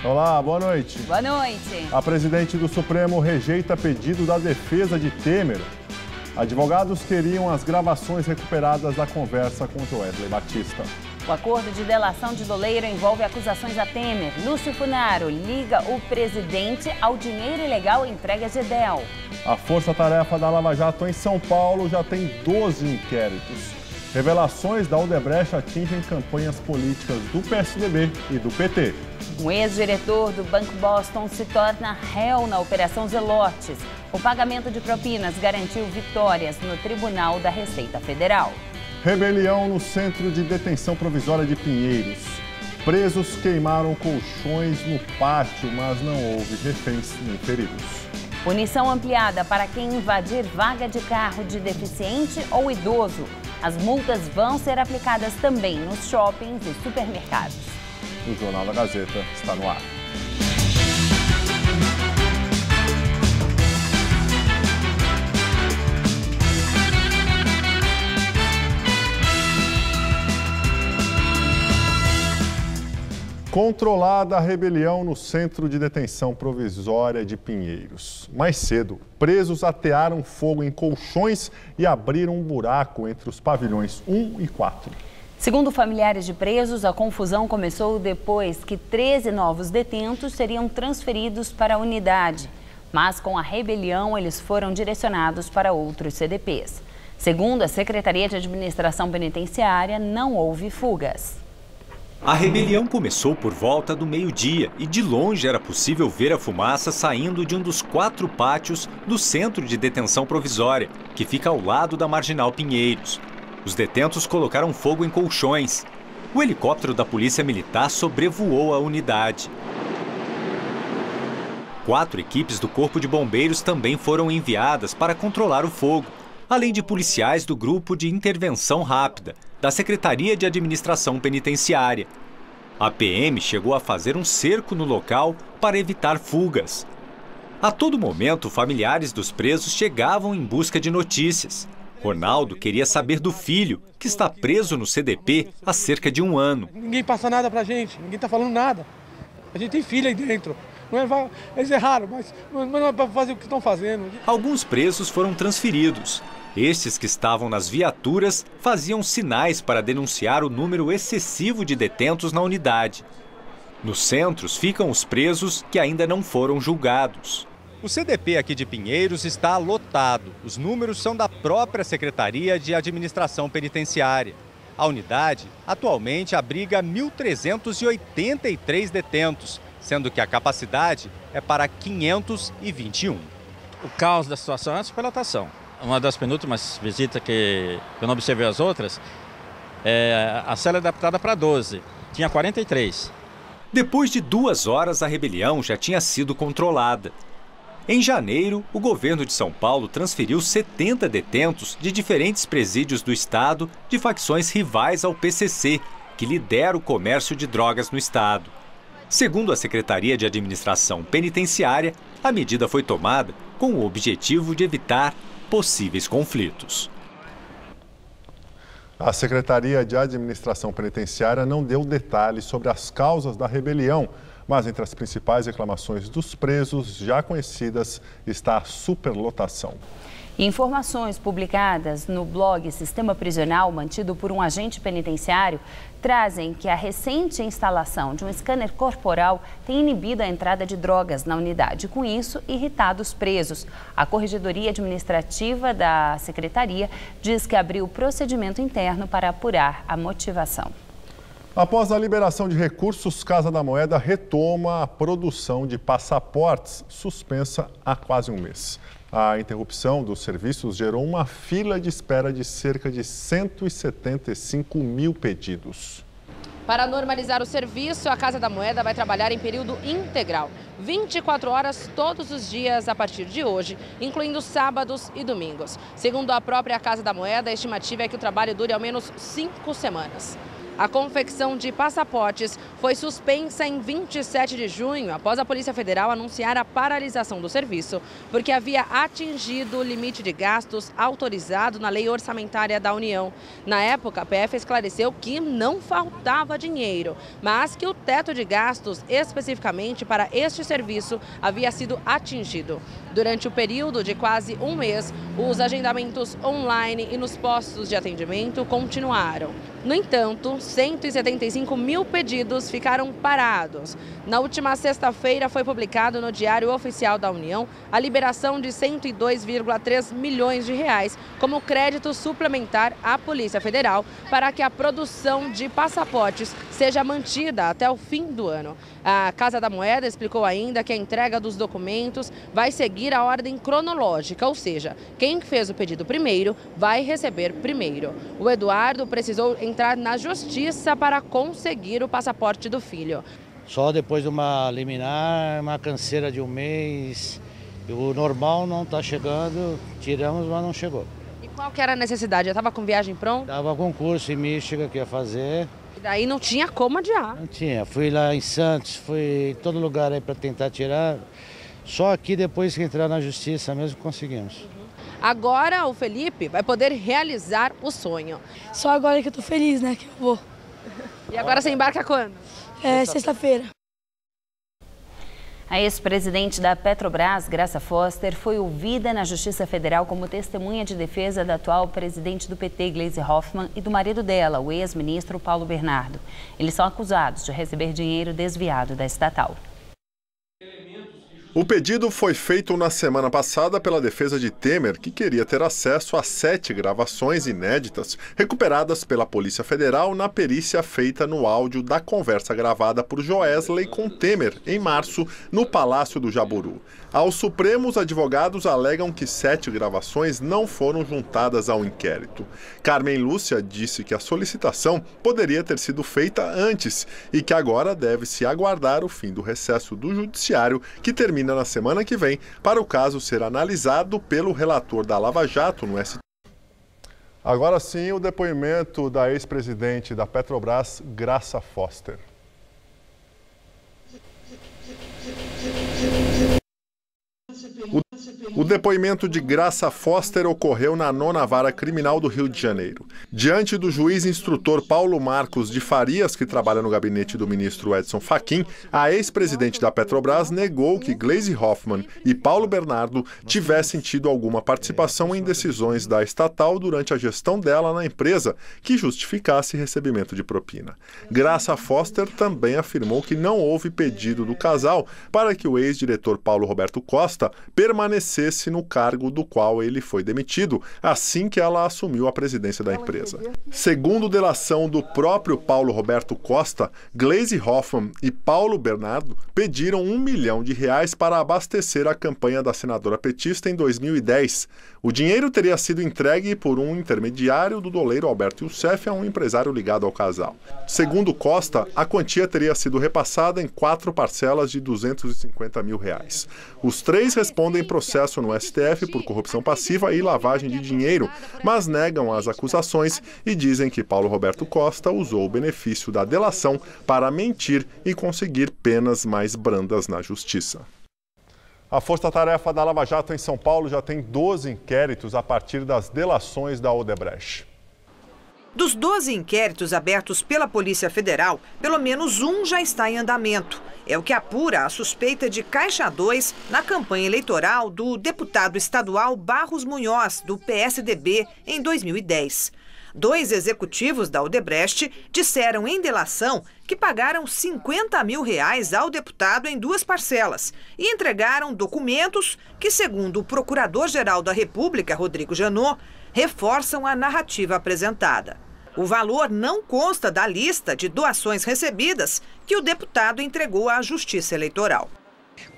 Olá, boa noite. Boa noite. A presidente do Supremo rejeita pedido da defesa de Temer. Advogados queriam as gravações recuperadas da conversa com Joesley Batista. O acordo de delação de Doleiro envolve acusações a Temer. Lúcio Funaro liga o presidente ao dinheiro ilegal entregue a Gedel. A força-tarefa da Lava Jato em São Paulo já tem 12 inquéritos. Revelações da Odebrecht atingem campanhas políticas do PSDB e do PT. Um ex-diretor do Banco Boston se torna réu na Operação Zelotes. O pagamento de propinas garantiu vitórias no Tribunal da Receita Federal. Rebelião no Centro de Detenção Provisória de Pinheiros. Presos queimaram colchões no pátio, mas não houve reféns nem feridos. Punição ampliada para quem invadir vaga de carro de deficiente ou idoso. As multas vão ser aplicadas também nos shoppings e supermercados. O Jornal da Gazeta está no ar. Controlada a rebelião no Centro de Detenção Provisória de Pinheiros. Mais cedo, presos atearam fogo em colchões e abriram um buraco entre os pavilhões 1 e 4. Segundo familiares de presos, a confusão começou depois que 13 novos detentos seriam transferidos para a unidade. Mas com a rebelião, eles foram direcionados para outros CDPs. Segundo a Secretaria de Administração Penitenciária, não houve fugas. A rebelião começou por volta do meio-dia e de longe era possível ver a fumaça saindo de um dos 4 pátios do Centro de Detenção Provisória, que fica ao lado da Marginal Pinheiros. Os detentos colocaram fogo em colchões. O helicóptero da Polícia Militar sobrevoou a unidade. 4 equipes do Corpo de Bombeiros também foram enviadas para controlar o fogo, além de policiais do Grupo de Intervenção Rápida, da Secretaria de Administração Penitenciária. A PM chegou a fazer um cerco no local para evitar fugas. A todo momento, familiares dos presos chegavam em busca de notícias. Ronaldo queria saber do filho, que está preso no CDP há cerca de 1 ano. Ninguém passa nada pra gente, ninguém tá falando nada. A gente tem filho aí dentro. Eles erraram, mas não é para fazer o que estão fazendo. Alguns presos foram transferidos. Estes que estavam nas viaturas faziam sinais para denunciar o número excessivo de detentos na unidade. Nos centros ficam os presos que ainda não foram julgados. O CDP aqui de Pinheiros está lotado. Os números são da própria Secretaria de Administração Penitenciária. A unidade atualmente abriga 1.383 detentos, sendo que a capacidade é para 521. O caos da situação é a superlotação. Uma das penúltimas visitas que eu não observei as outras, a cela é adaptada para 12, tinha 43. Depois de 2 horas, a rebelião já tinha sido controlada. Em janeiro, o governo de São Paulo transferiu 70 detentos de diferentes presídios do estado de facções rivais ao PCC, que lidera o comércio de drogas no estado. Segundo a Secretaria de Administração Penitenciária, a medida foi tomada com o objetivo de evitar possíveis conflitos. A Secretaria de Administração Penitenciária não deu detalhes sobre as causas da rebelião, mas entre as principais reclamações dos presos já conhecidas está a superlotação. Informações publicadas no blog Sistema Prisional, mantido por um agente penitenciário, trazem que a recente instalação de um scanner corporal tem inibido a entrada de drogas na unidade. Com isso, irritado os presos. A Corregedoria Administrativa da Secretaria diz que abriu procedimento interno para apurar a motivação. Após a liberação de recursos, Casa da Moeda retoma a produção de passaportes, suspensa há quase 1 mês. A interrupção dos serviços gerou uma fila de espera de cerca de 175 mil pedidos. Para normalizar o serviço, a Casa da Moeda vai trabalhar em período integral, 24 horas todos os dias a partir de hoje, incluindo sábados e domingos. Segundo a própria Casa da Moeda, a estimativa é que o trabalho dure ao menos 5 semanas. A confecção de passaportes foi suspensa em 27 de junho, após a Polícia Federal anunciar a paralisação do serviço, porque havia atingido o limite de gastos autorizado na Lei Orçamentária da União. Na época, a PF esclareceu que não faltava dinheiro, mas que o teto de gastos, especificamente para este serviço, havia sido atingido. Durante o período de quase um mês, os agendamentos online e nos postos de atendimento continuaram. No entanto, 175 mil pedidos ficaram parados. Na última sexta-feira foi publicado no Diário Oficial da União a liberação de 102,3 milhões de reais como crédito suplementar à Polícia Federal para que a produção de passaportes seja mantida até o fim do ano. A Casa da Moeda explicou ainda que a entrega dos documentos vai seguir a ordem cronológica, ou seja, quem fez o pedido primeiro vai receber primeiro. O Eduardo precisou entrar na justiça para conseguir o passaporte do filho. Só depois de uma liminar, uma canseira de um mês, o normal não está chegando, tiramos, mas não chegou. E qual que era a necessidade? Já estava com viagem pronta? Estava com curso em Michigan que ia fazer. E daí não tinha como adiar? Não tinha, fui lá em Santos, fui em todo lugar aí para tentar tirar. Só aqui depois que entrar na justiça mesmo conseguimos. Agora o Felipe vai poder realizar o sonho. Só agora que eu tô feliz, né, que eu vou. E agora você embarca quando? Sexta-feira. A ex-presidente da Petrobras, Graça Foster, foi ouvida na Justiça Federal como testemunha de defesa da atual presidente do PT, Gleisi Hoffmann, e do marido dela, o ex-ministro Paulo Bernardo. Eles são acusados de receber dinheiro desviado da estatal. O pedido foi feito na semana passada pela defesa de Temer, que queria ter acesso a 7 gravações inéditas recuperadas pela Polícia Federal na perícia feita no áudio da conversa gravada por Joesley com Temer, em março, no Palácio do Jaburu. Ao Supremo, os advogados alegam que 7 gravações não foram juntadas ao inquérito. Carmen Lúcia disse que a solicitação poderia ter sido feita antes e que agora deve-se aguardar o fim do recesso do Judiciário, que termina na semana que vem, para o caso ser analisado pelo relator da Lava Jato no STF. Agora sim, o depoimento da ex-presidente da Petrobras, Graça Foster. O depoimento de Graça Foster ocorreu na 9ª Vara Criminal do Rio de Janeiro. Diante do juiz instrutor Paulo Marcos de Farias, que trabalha no gabinete do ministro Edson Fachin, a ex-presidente da Petrobras negou que Gleisi Hoffmann e Paulo Bernardo tivessem tido alguma participação em decisões da estatal durante a gestão dela na empresa que justificasse recebimento de propina. Graça Foster também afirmou que não houve pedido do casal para que o ex-diretor Paulo Roberto Costa permanecesse no cargo do qual ele foi demitido assim que ela assumiu a presidência da empresa. Segundo delação do próprio Paulo Roberto Costa, Gleisi Hoffmann e Paulo Bernardo pediram R$1 milhão para abastecer a campanha da senadora petista em 2010. O dinheiro teria sido entregue por um intermediário do doleiro Alberto Youssef a um empresário ligado ao casal. Segundo Costa, a quantia teria sido repassada em 4 parcelas de R$250 mil. Os 3 respondem processo no STF por corrupção passiva e lavagem de dinheiro, mas negam as acusações e dizem que Paulo Roberto Costa usou o benefício da delação para mentir e conseguir penas mais brandas na justiça. A Força-Tarefa da Lava Jato em São Paulo já tem 12 inquéritos a partir das delações da Odebrecht. Dos 12 inquéritos abertos pela Polícia Federal, pelo menos um já está em andamento. É o que apura a suspeita de Caixa 2 na campanha eleitoral do deputado estadual Barros Munhoz, do PSDB, em 2010. 2 executivos da Odebrecht disseram em delação que pagaram R$50 mil ao deputado em 2 parcelas e entregaram documentos que, segundo o Procurador-Geral da República, Rodrigo Janot, reforçam a narrativa apresentada. O valor não consta da lista de doações recebidas que o deputado entregou à Justiça Eleitoral.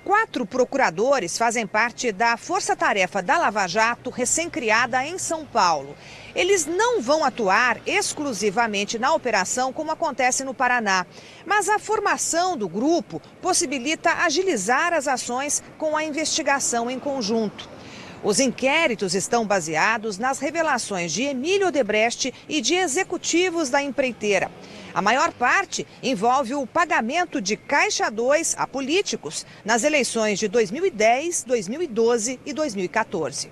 4 procuradores fazem parte da Força-Tarefa da Lava Jato, recém-criada em São Paulo. Eles não vão atuar exclusivamente na operação, como acontece no Paraná. Mas a formação do grupo possibilita agilizar as ações com a investigação em conjunto. Os inquéritos estão baseados nas revelações de Emílio Odebrecht e de executivos da empreiteira. A maior parte envolve o pagamento de Caixa 2 a políticos nas eleições de 2010, 2012 e 2014.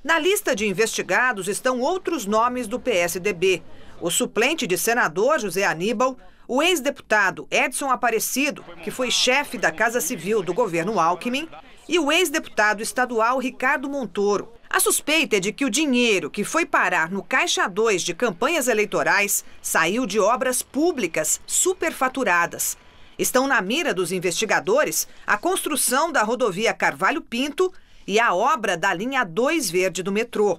Na lista de investigados estão outros nomes do PSDB. O suplente de senador José Aníbal, o ex-deputado Edson Aparecido, que foi chefe da Casa Civil do governo Alckmin, e o ex-deputado estadual Ricardo Montoro. A suspeita é de que o dinheiro que foi parar no Caixa 2 de campanhas eleitorais saiu de obras públicas superfaturadas. Estão na mira dos investigadores a construção da rodovia Carvalho Pinto e a obra da linha 2 verde do metrô.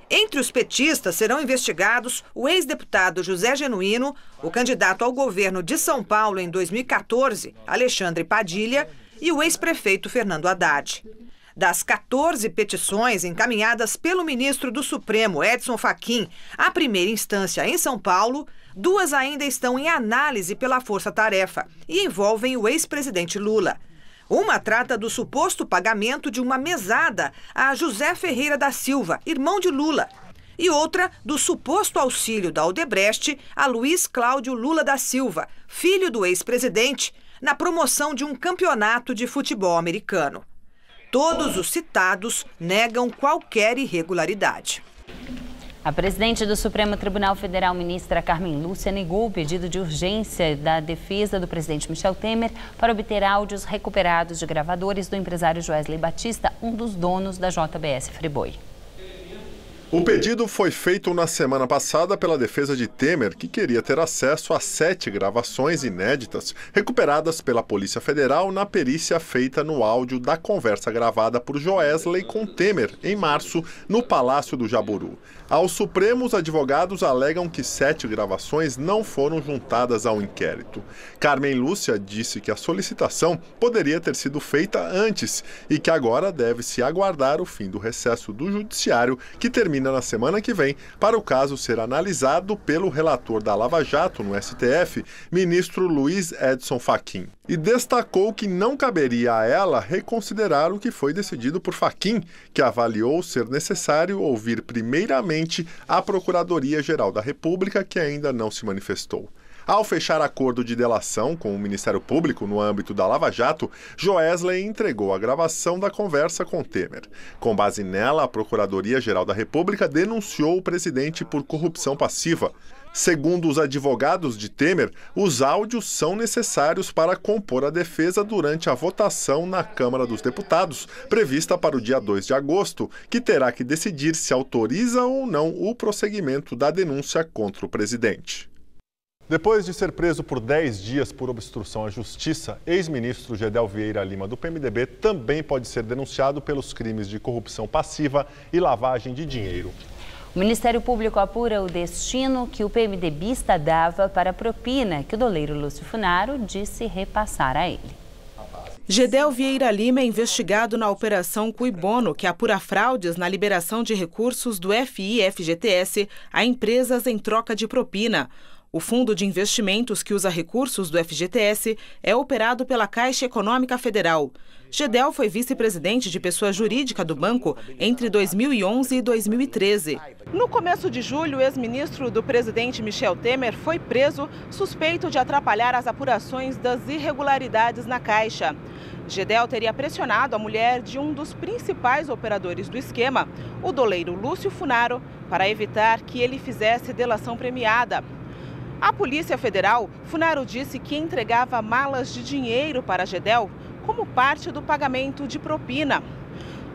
Entre os petistas serão investigados o ex-deputado José Genuíno, o candidato ao governo de São Paulo em 2014, Alexandre Padilha, e o ex-prefeito Fernando Haddad. Das 14 petições encaminhadas pelo ministro do Supremo, Edson Fachin, à primeira instância em São Paulo, 2 ainda estão em análise pela Força Tarefa e envolvem o ex-presidente Lula. Uma trata do suposto pagamento de uma mesada a José Ferreira da Silva, irmão de Lula. E outra do suposto auxílio da Odebrecht a Luiz Cláudio Lula da Silva, filho do ex-presidente, na promoção de um campeonato de futebol americano. Todos os citados negam qualquer irregularidade. A presidente do Supremo Tribunal Federal, ministra Carmen Lúcia, negou o pedido de urgência da defesa do presidente Michel Temer para obter áudios recuperados de gravadores do empresário Joesley Batista, um dos donos da JBS Friboi. O pedido foi feito na semana passada pela defesa de Temer, que queria ter acesso a 7 gravações inéditas recuperadas pela Polícia Federal na perícia feita no áudio da conversa gravada por Joesley com Temer em março no Palácio do Jaburu. Ao Supremo, os advogados alegam que 7 gravações não foram juntadas ao inquérito. Carmen Lúcia disse que a solicitação poderia ter sido feita antes e que agora deve-se aguardar o fim do recesso do Judiciário, que termina na semana que vem, para o caso ser analisado pelo relator da Lava Jato no STF, ministro Luiz Edson Fachin. E destacou que não caberia a ela reconsiderar o que foi decidido por Fachin, que avaliou ser necessário ouvir primeiramente a Procuradoria-Geral da República, que ainda não se manifestou. Ao fechar acordo de delação com o Ministério Público no âmbito da Lava Jato, Joesley entregou a gravação da conversa com Temer. Com base nela, a Procuradoria-Geral da República denunciou o presidente por corrupção passiva. Segundo os advogados de Temer, os áudios são necessários para compor a defesa durante a votação na Câmara dos Deputados, prevista para o dia 2 de agosto, que terá que decidir se autoriza ou não o prosseguimento da denúncia contra o presidente. Depois de ser preso por 10 dias por obstrução à justiça, ex-ministro Gedel Vieira Lima, do PMDB, também pode ser denunciado pelos crimes de corrupção passiva e lavagem de dinheiro. O Ministério Público apura o destino que o PMDBista dava para a propina que o doleiro Lúcio Funaro disse repassar a ele. Gedel Vieira Lima é investigado na Operação Cui Bono, que apura fraudes na liberação de recursos do FI e FGTS a empresas em troca de propina. O fundo de investimentos que usa recursos do FGTS é operado pela Caixa Econômica Federal. Gedel foi vice-presidente de pessoa jurídica do banco entre 2011 e 2013. No começo de julho, o ex-ministro do presidente Michel Temer foi preso, suspeito de atrapalhar as apurações das irregularidades na Caixa. Gedel teria pressionado a mulher de um dos principais operadores do esquema, o doleiro Lúcio Funaro, para evitar que ele fizesse delação premiada. A Polícia Federal, Funaro disse que entregava malas de dinheiro para Gedel como parte do pagamento de propina.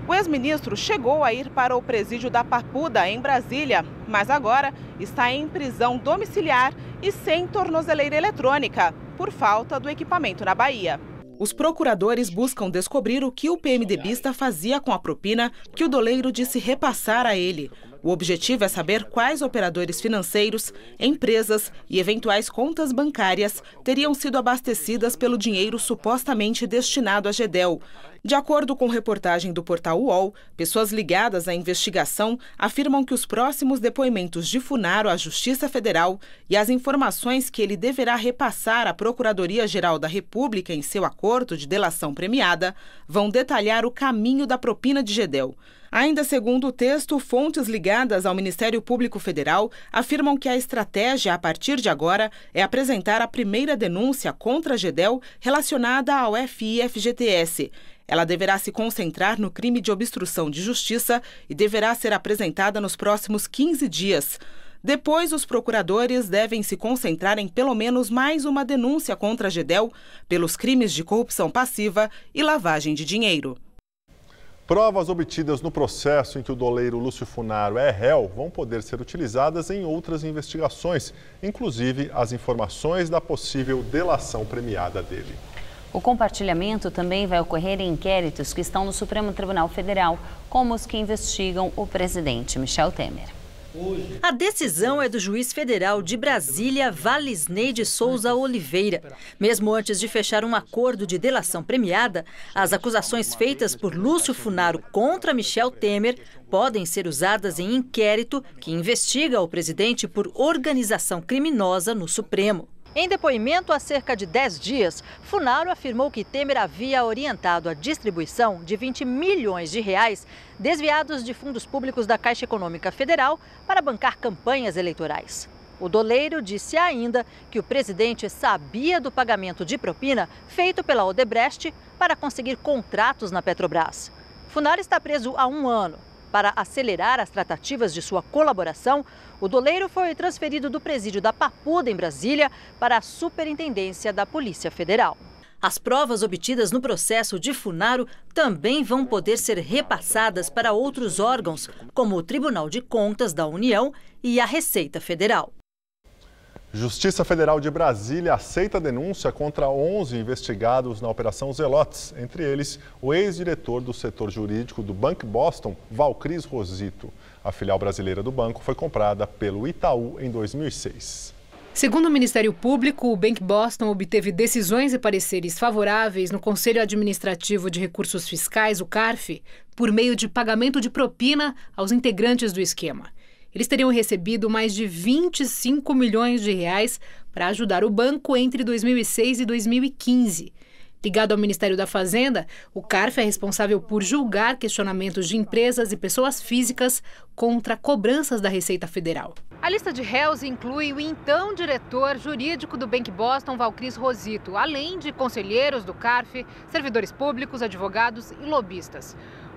O ex-ministro chegou a ir para o presídio da Papuda, em Brasília, mas agora está em prisão domiciliar e sem tornozeleira eletrônica, por falta do equipamento na Bahia. Os procuradores buscam descobrir o que o PMDBista fazia com a propina que o doleiro disse repassar a ele. O objetivo é saber quais operadores financeiros, empresas e eventuais contas bancárias teriam sido abastecidas pelo dinheiro supostamente destinado a Gedel. De acordo com reportagem do portal UOL, pessoas ligadas à investigação afirmam que os próximos depoimentos de Funaro à Justiça Federal e as informações que ele deverá repassar à Procuradoria-Geral da República em seu acordo de delação premiada vão detalhar o caminho da propina de Gedel. Ainda segundo o texto, fontes ligadas ao Ministério Público Federal afirmam que a estratégia, a partir de agora, é apresentar a primeira denúncia contra Gedel relacionada ao FI-FGTS. Ela deverá se concentrar no crime de obstrução de justiça e deverá ser apresentada nos próximos 15 dias. Depois, os procuradores devem se concentrar em pelo menos mais uma denúncia contra Gedel pelos crimes de corrupção passiva e lavagem de dinheiro. Provas obtidas no processo em que o doleiro Lúcio Funaro é réu vão poder ser utilizadas em outras investigações, inclusive as informações da possível delação premiada dele. O compartilhamento também vai ocorrer em inquéritos que estão no Supremo Tribunal Federal, como os que investigam o presidente Michel Temer. A decisão é do juiz federal de Brasília, Valisney de Souza Oliveira. Mesmo antes de fechar um acordo de delação premiada, as acusações feitas por Lúcio Funaro contra Michel Temer podem ser usadas em inquérito que investiga o presidente por organização criminosa no Supremo. Em depoimento há cerca de 10 dias, Funaro afirmou que Temer havia orientado a distribuição de 20 milhões de reais desviados de fundos públicos da Caixa Econômica Federal para bancar campanhas eleitorais. O doleiro disse ainda que o presidente sabia do pagamento de propina feito pela Odebrecht para conseguir contratos na Petrobras. Funaro está preso há 1 ano. Para acelerar as tratativas de sua colaboração, o doleiro foi transferido do presídio da Papuda, em Brasília, para a Superintendência da Polícia Federal. As provas obtidas no processo de Funaro também vão poder ser repassadas para outros órgãos, como o Tribunal de Contas da União e a Receita Federal. Justiça Federal de Brasília aceita a denúncia contra 11 investigados na Operação Zelotes, entre eles o ex-diretor do setor jurídico do Banco Boston, Valcris Rosito. A filial brasileira do banco foi comprada pelo Itaú em 2006. Segundo o Ministério Público, o Bank Boston obteve decisões e pareceres favoráveis no Conselho Administrativo de Recursos Fiscais, o CARF, por meio de pagamento de propina aos integrantes do esquema. Eles teriam recebido mais de 25 milhões de reais para ajudar o banco entre 2006 e 2015. Ligado ao Ministério da Fazenda, o CARF é responsável por julgar questionamentos de empresas e pessoas físicas contra cobranças da Receita Federal. A lista de réus inclui o então diretor jurídico do Bank Boston, Valcris Rosito, além de conselheiros do CARF, servidores públicos, advogados e lobistas.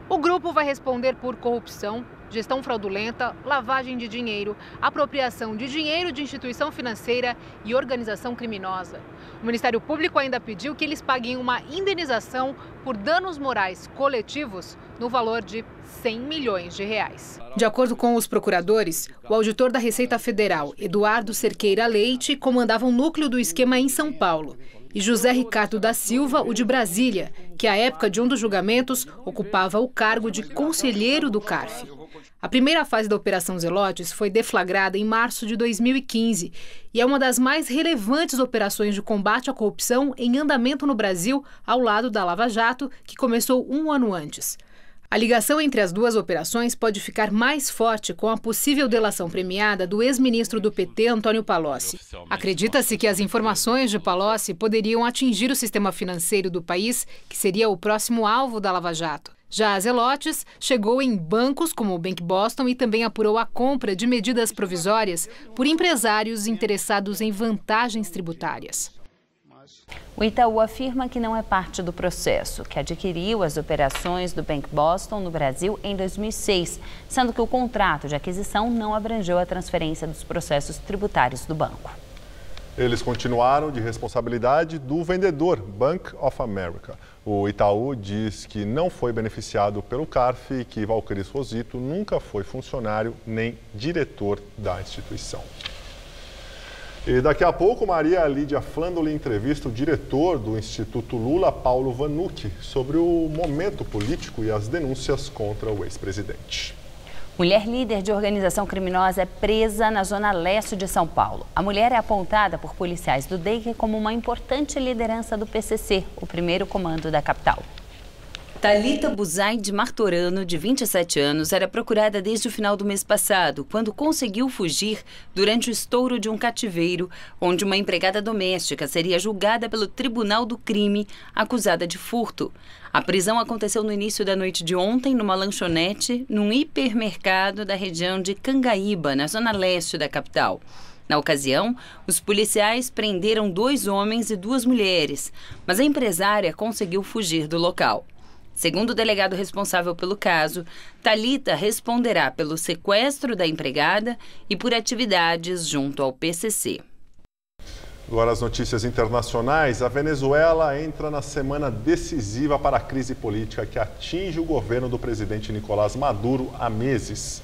O grupo vai responder por corrupção, gestão fraudulenta, lavagem de dinheiro, apropriação de dinheiro de instituição financeira e organização criminosa. O Ministério Público ainda pediu que eles paguem uma indenização por danos morais coletivos no valor de 100 milhões de reais. De acordo com os procuradores, o auditor da Receita Federal, Eduardo Cerqueira Leite, comandava um núcleo do esquema em São Paulo. E José Ricardo da Silva, o de Brasília, que à época de um dos julgamentos ocupava o cargo de conselheiro do CARF. A primeira fase da Operação Zelotes foi deflagrada em março de 2015 e é uma das mais relevantes operações de combate à corrupção em andamento no Brasil, ao lado da Lava Jato, que começou 1 ano antes. A ligação entre as duas operações pode ficar mais forte com a possível delação premiada do ex-ministro do PT, Antônio Palocci. Acredita-se que as informações de Palocci poderiam atingir o sistema financeiro do país, que seria o próximo alvo da Lava Jato. Já a Zelotes chegou em bancos como o Bank Boston e também apurou a compra de medidas provisórias por empresários interessados em vantagens tributárias. O Itaú afirma que não é parte do processo, que adquiriu as operações do Bank Boston no Brasil em 2006, sendo que o contrato de aquisição não abrangeu a transferência dos processos tributários do banco. Eles continuaram de responsabilidade do vendedor, Bank of America. O Itaú diz que não foi beneficiado pelo CARF e que Valcris Rosito nunca foi funcionário nem diretor da instituição. E daqui a pouco, Maria Lídia Flandoli entrevista o diretor do Instituto Lula, Paulo Vanucchi, sobre o momento político e as denúncias contra o ex-presidente. Mulher líder de organização criminosa é presa na zona leste de São Paulo. A mulher é apontada por policiais do DEIC como uma importante liderança do PCC, o primeiro comando da capital. Thalita Buzaide Martorano, de 27 anos, era procurada desde o final do mês passado, quando conseguiu fugir durante o estouro de um cativeiro, onde uma empregada doméstica seria julgada pelo Tribunal do Crime, acusada de furto. A prisão aconteceu no início da noite de ontem, numa lanchonete, num hipermercado da região de Cangaíba, na zona leste da capital. Na ocasião, os policiais prenderam 2 homens e 2 mulheres, mas a empresária conseguiu fugir do local. Segundo o delegado responsável pelo caso, Thalita responderá pelo sequestro da empregada e por atividades junto ao PCC. Agora as notícias internacionais. A Venezuela entra na semana decisiva para a crise política que atinge o governo do presidente Nicolás Maduro há meses.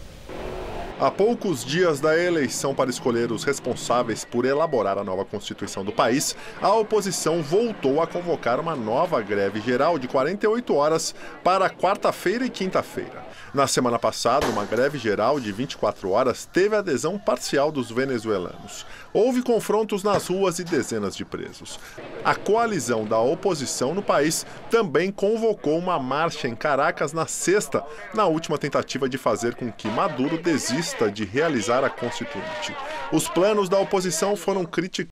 Há poucos dias da eleição para escolher os responsáveis por elaborar a nova Constituição do país, a oposição voltou a convocar uma nova greve geral de 48 horas para quarta-feira e quinta-feira. Na semana passada, uma greve geral de 24 horas teve adesão parcial dos venezuelanos. Houve confrontos nas ruas e dezenas de presos. A coalizão da oposição no país também convocou uma marcha em Caracas na sexta, na última tentativa de fazer com que Maduro desista de realizar a Constituinte. Os planos da oposição foram criticados